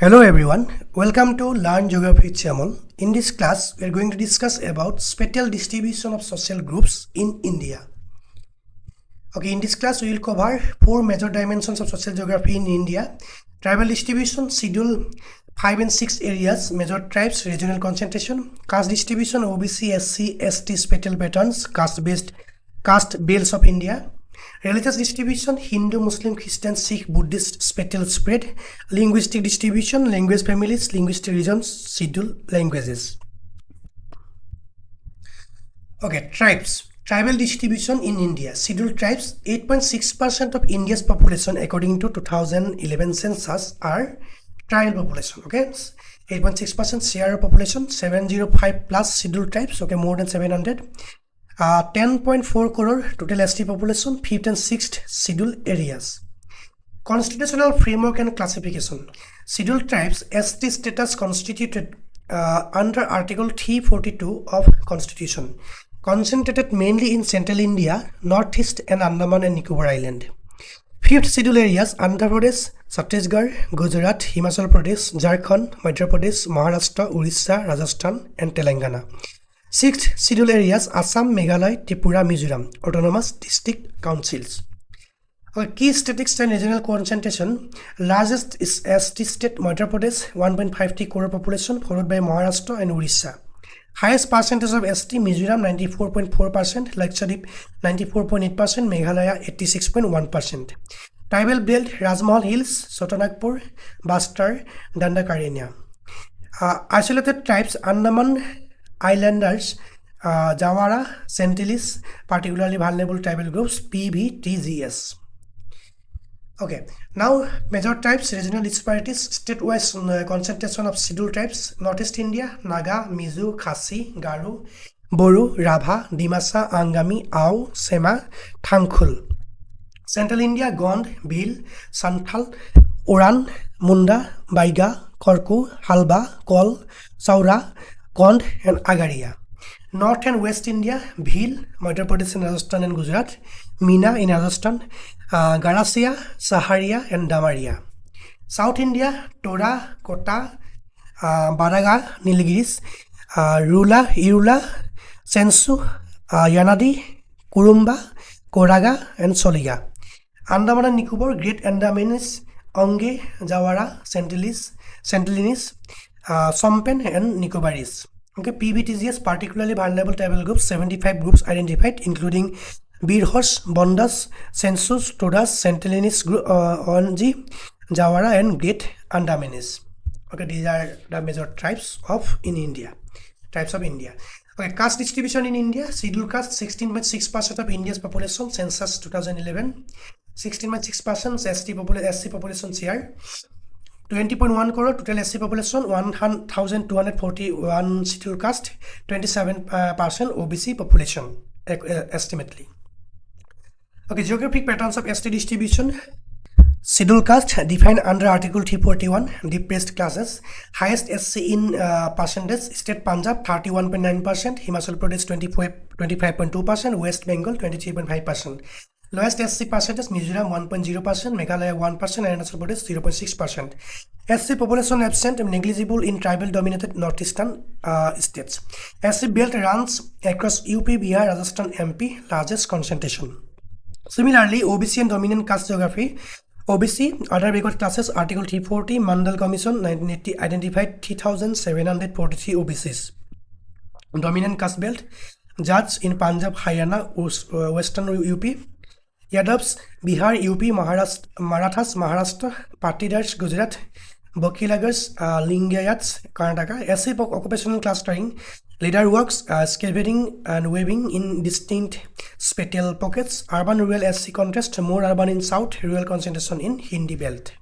Hello everyone, welcome to Learn Geography Shyamal. In this class, we are going to discuss about spatial distribution of social groups in India. Okay, in this class, we will cover four major dimensions of social geography in India: tribal distribution, schedule 5 and 6 areas, major tribes, regional concentration, caste distribution, OBC, SC, ST, spatial patterns, caste belts of India. Religious distribution: Hindu, Muslim, Christian, Sikh, Buddhist, spatial spread. Linguistic distribution: language families, linguistic regions, schedule languages. Okay, tribes. Tribal distribution in India. Scheduled tribes: 8.6% of India's population according to 2011 census are tribal population. Okay, 8.6% share of population, 705 plus scheduled tribes. Okay, more than 700. 10.4 crore total ST population, 5th and 6th scheduled areas. Constitutional framework and classification. Scheduled tribes ST status constituted under Article 342 of Constitution, concentrated mainly in Central India, Northeast and Andaman and Nicobar Island. 5th scheduled areas: Andhra Pradesh, Chhattisgarh, Gujarat, Himachal Pradesh, Jharkhand, Madhya Pradesh, Maharashtra, Orissa, Rajasthan and Telangana. 6th scheduled areas: Assam, Meghalaya, Tripura, Mizoram, autonomous district councils. Okay, key statistics and regional concentration. Largest is ST state Madhya Pradesh, 1.53 crore population, followed by Maharashtra and Orissa. Highest percentage of ST: Mizoram 94.4%, Lakshadweep 94.8%, Meghalaya 86.1%. Tribal belt: Rajmahal Hills, Chotanagpur, Bastar, Dandakaranya. Isolated tribes: Andaman Islanders, Jawara, Sentinels, particularly vulnerable tribal groups, PVTGS. Okay, now major tribes, regional disparities, state-wise concentration of scheduled tribes: Northeast India, Naga, Mizo, Khasi, Garo, Boru, Rabha, Dimasa, Angami, Ao, Sema, Thankul. Central India: Gond, Bhil, Santhal, Oran, Munda, Baiga, Korku, Halba, Kol, Saura, Gond and Agaria. North and West India: Bhil, Madhya Pradesh and Rajasthan and Gujarat, Meena in Rajasthan, Garasia, Saharia and Damaria. South India: Tora, Kota, Baraga, Nilgiris, Rula, Irula, Sensu, Yanadi, Kurumba, Koraga and Soliga. Andaman and Nicobar: Great Andamanese, Onge, Jawara, Sentinels, Sompen and Nicobaris. Okay, PVTGS, particularly vulnerable tribal groups, 75 groups identified, including Birhos, Bondas, Census, Todas, Sentinels, Onji, Jawara and Great Andamanese. Okay, these are the major tribes of India. Okay, caste distribution in India. Scheduled caste: 16.6% of India's population, census 2011. 16.6% SC population share. 20.1 crore total SC population, 1,241 scheduled caste, 27% OBC population estimately. Okay, geographic patterns of ST distribution. Scheduled caste defined under Article 341, depressed classes. Highest SC in percentage: State Punjab 31.9%, Himachal Pradesh 25.2%, West Bengal 23.5%. Lowest SC percentage: Mizoram 1.0%, Meghalaya 1% and Arunachal Pradesh 0.6%. SC population absent and negligible in tribal dominated northeastern states. SC belt runs across UP, Bihar, Rajasthan, MP, largest concentration. Similarly, OBC and dominant caste geography. OBC, other backward classes, Article 340, Mandal Commission 1980 identified 3,743 OBCs. Dominant caste belt: Jats in Punjab, Haryana, Western UP, Yadavs, Bihar, UP, Marathas, Maharashtra, Patidars, Gujarat, Bokilagars, Lingayats, Karnataka. SC occupational clustering: leader works, scavenging and weaving in distinct spatial pockets. Urban-rural SC contrast: more urban in south, rural concentration in Hindi belt.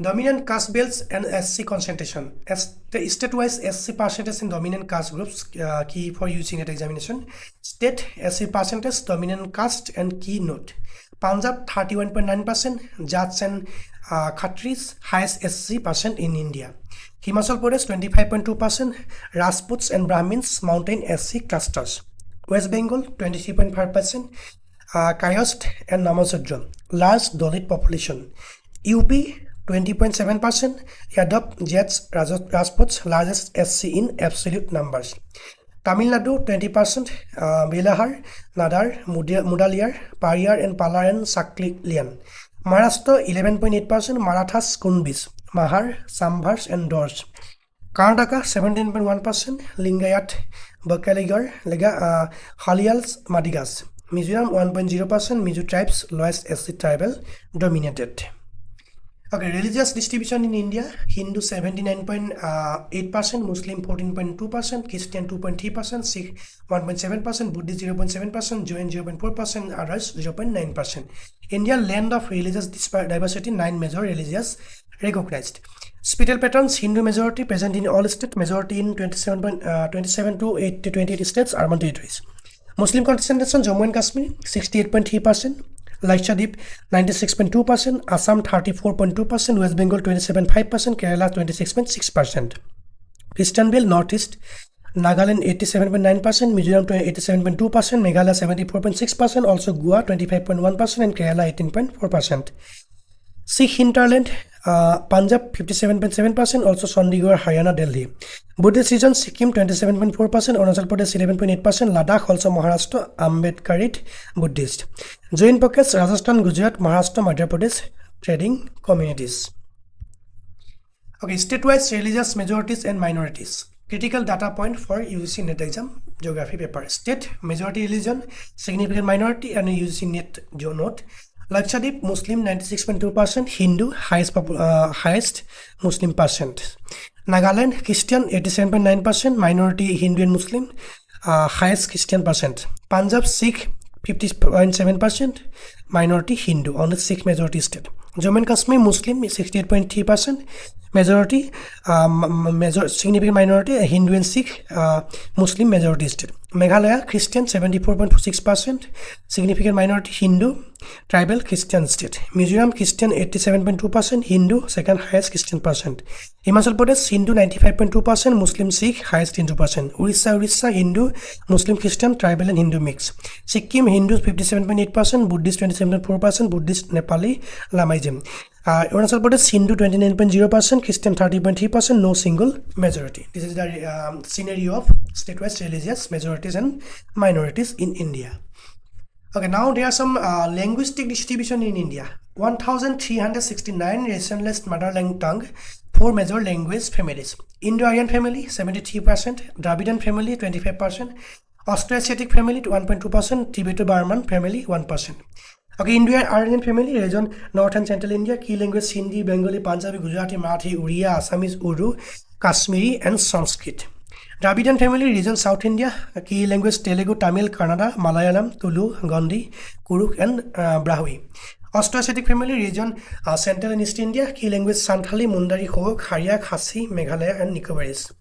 Dominant caste belts and SC concentration. State-wise SC percentage in dominant caste groups, key for using at examination. State SC percentage, dominant caste and key note. Punjab 31.9%, Jats and Khatris, highest SC percent in India. Himachal Pradesh 25.2%, Rajputs and Brahmins, mountain SC clusters. West Bengal 23.5%, Caste and Namasudra, large Dalit population. UP 20.7%, Yadav, Jats, Rajputs, largest SC in absolute numbers. Tamil Nadu 20%, Belahar, Nadar, Mudaliar, Pariyar and Palar and Saklian. Maharashtra 11.8%, Marathas, Kunbis, Mahar, Sambhars and Dors. Karnataka 17.1%, Lingayat, Bakaligar, Halials, Madigas. Mizoram 1.0%, Mizo tribes, lowest SC tribal dominated. Okay, religious distribution in India: Hindu 79.8%, Muslim 14.2%, Christian 2.3%, Sikh 1.7%, Buddhist 0.7%, Jain 0.4%, others 0.9%. India, land of religious diversity, 9 major religious recognized. Spatial patterns: Hindu majority present in all states, majority in 27 to 28 states, urban territories. Muslim concentration: Jammu and Kashmir 68.3%, Lakshadweep 96.2%, Assam 34.2%, West Bengal 27.5%, Kerala 26.6%. Christian belt: Northeast, Nagaland 87.9%, Mizoram 87.2%, Meghalaya 74.6%, also Goa 25.1%, and Kerala 18.4%. Sikh hinterland: Punjab 57.7%, also Chandigarh, Haryana, Delhi. Buddhist region: Sikkim 27.4%, Arunachal Pradesh 11.8%, Ladakh, also Maharashtra, Ambedkarit Buddhist. Jain pockets: Rajasthan, Gujarat, Maharashtra, Madhya Pradesh, trading communities. Okay, state-wise religious majorities and minorities. Critical data point for UGC NET exam geography paper. State: majority religion, significant minority, and UGC NET note. Lakshadweep: Muslim 96.2%, Hindu highest Muslim percent. Nagaland: Christian 87.9%, minority Hindu and Muslim, highest Christian percent. Punjab: Sikh 50.7%, minority Hindu, only Sikh majority state. Jammu and Kashmir: Muslim 68.3%, majority significant minority Hindu and Sikh, Muslim majority state. Meghalaya: Christian 74.6%, significant minority Hindu, tribal Christian state. Mizoram: Christian 87.2%, Hindu, second highest Christian percent. Himachal Pradesh: Hindu 95.2%, Muslim Sikh, highest Hindu percent. Orissa, Hindu, Muslim Christian, tribal and Hindu mix. Sikkim: Hindus 57.8%, Buddhist 27.4%, Buddhist Nepali Lamaism. Arunachal Pradesh: Hindu 29.0%, Christian 30.3%, no single majority. This is the scenario of state-wise religious majorities and minorities in India. Okay, now there are some linguistic distribution in India. 1,369 racialized mother tongue, 4 major language families. Indo-Aryan family 73%, Dravidian family 25%, Austroasiatic family 1.2%, Tibeto-Burman family 1%. Okay, Indo-Aryan family region North and Central India. Key language: Hindi, Bengali, Punjabi, Gujarati, Marathi, Oriya, Assamese, Urdu, Kashmiri and Sanskrit. Dravidian family region South India. Key language: Telugu, Tamil, Kannada, Malayalam, Tulu, Gondi, Kuruk and Brahui. Austroasiatic family region Central and East India. Key language: Santali, Mundari, Hok, Haria, Khasi, Meghalaya and Nicobaris.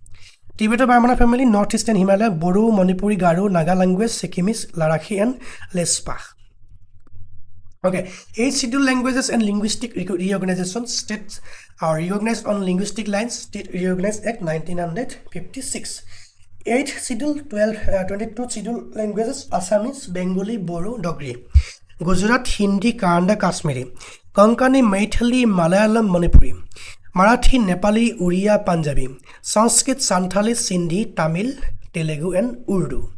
Tibeto-Burman family Northeastern Himalaya, Boru, Manipuri, Garo, Naga language, Sikkimis, Ladakhi and Lespa. Okay, 8 scheduled languages and linguistic reorganization. States are reorganized on linguistic lines. State Reorganized Act 1956. 8 scheduled, 22 scheduled languages: Assamese, Bengali, Boru, Dogri. Gujarat: Hindi, Kannada, Kashmiri. Konkani, Maithili, Malayalam, Manipuri. Marathi, Nepali, Oriya, Punjabi. Sanskrit, Santali, Sindhi, Tamil, Telugu and Urdu.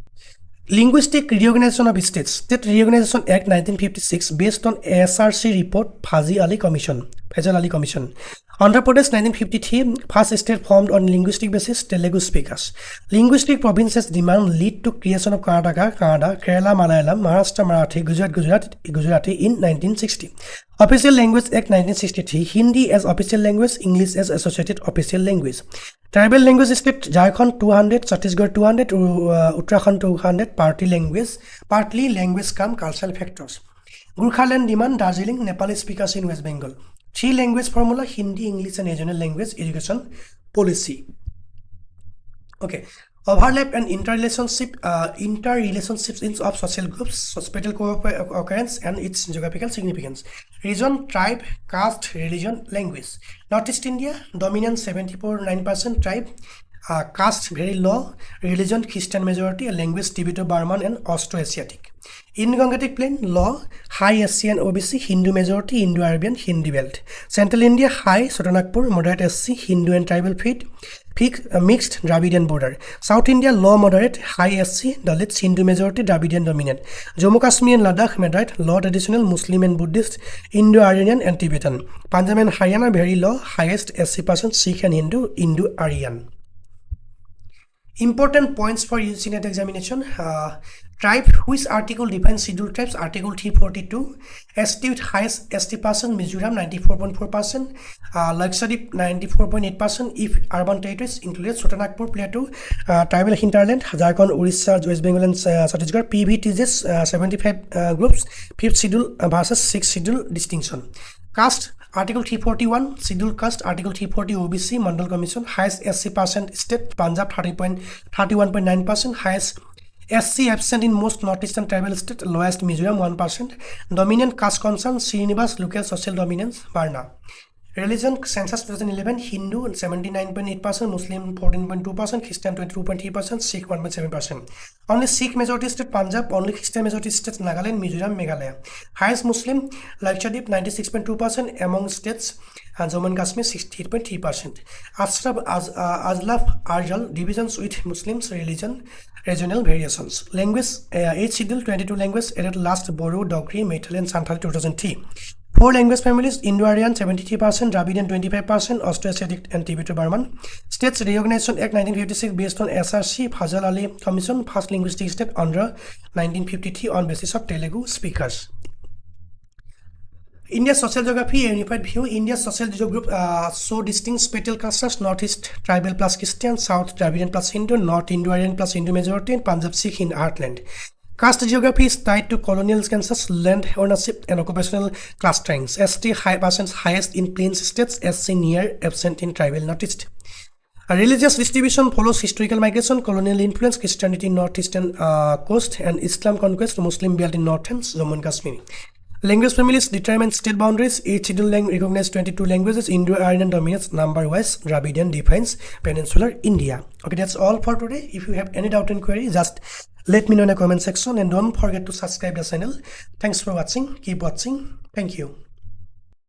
Linguistic reorganization of states. State Reorganization Act 1956 based on SRC report Fazil Ali Commission. Andhra Pradesh 1953 first state formed on linguistic basis Telugu speakers. Linguistic provinces demand lead to creation of Karnataka, Kerala, Malayalam, Maharashtra, Marathi, Gujarati in 1960. Official Language Act 1963 Hindi as official language, English as associated official language. Tribal language state Jharkhand 200, Chhattisgarh 200, Uttarakhand 200, partly language come cultural factors. Gurkhaland demand Darjeeling, Nepali speakers in West Bengal. 3 language formula: Hindi, English and regional language education policy. Okay, overlap and interrelationships of social groups, spatial co-occurrence and its geographical significance. Region, tribe, caste, religion, language. Northeast India, dominant 74.9% tribe, caste very low, religion Christian majority, language Tibeto-Burman and Austro-Asiatic. In-Gangetic Plain low, high SC and OBC, Hindu majority, Indo-Arabian, Hindi belt. Central India high, Sotanagpur, moderate SC, Hindu and tribal feed. Mixed Dravidian border. South India low moderate, high SC, Dalits, Hindu majority, Dravidian dominant. Jammu Kashmir and Ladakh moderate, low traditional Muslim and Buddhist, Indo-Aryan and Tibetan. Punjab and Haryana very low, highest SC%, Sikh and Hindu, Indo-Aryan. Important points for UGC NET examination. Tribe, which article defines scheduled tribes? Article 342. ST with highest ST%, Mizoram 94.4%, Lakshadweep 94.8%. If urban territories included Chotanagpur, Plateau, tribal hinterland, Jharkhand, Orissa, West Bengal and Chhattisgarh. PVTs 75 groups. 5th schedule versus 6th schedule distinction. Caste, Article 341, Scheduled Caste, Article 340 OBC, Mandal Commission, highest SC% state, Punjab 31.9%, highest SC absent in most northeastern tribal state, lowest Mizoram 1%, dominant caste concern, Srinivas, local social dominance, Varna. Religion, Census 2011, Hindu 79.8%, Muslim 14.2%, Christian 22.3%, Sikh 1.7%. Only Sikh majority state Punjab, only Christian majority states Nagaland, Mizoram, Meghalaya. Highest Muslim, Lakshadweep 96.2%, among states Jammu and Kashmir 68.3%. Azlaf Arjal, divisions with Muslims, regional variations. Language, 8 schedule, 22 languages, added last Borah, Dogri, Meithili and Santhali 2003. 4 language families, Indo-Aryan 73%, Dravidian 25%, Austro-Asiatic and Tibeto-Burman. States Reorganization Act 1956 based on SRC, Fazal Ali Commission, first linguistic state under 1953 on basis of Telugu speakers. India's social geography, a unified view. India's social group so distinct spatial clusters: Northeast tribal plus Christian, South Dravidian plus Hindu, North Indo-Aryan plus Hindu majority, and Punjab Sikh in heartland. Caste geography is tied to colonial census, land ownership, and occupational clusterings. ST highest in plains states, SC near absent in tribal northeast. A religious distribution follows historical migration, colonial influence, Christianity in northeastern coast, and Islam conquest, Muslim belt in northern Jammu and Kashmir. Language families determine state boundaries. Each schedule recognizes 22 languages. Indo-Aryan dominates number-wise. Dravidian defines peninsular India. Okay, that's all for today. If you have any doubt and query, just let me know in the comment section, and don't forget to subscribe the channel. Thanks for watching. Keep watching. Thank you.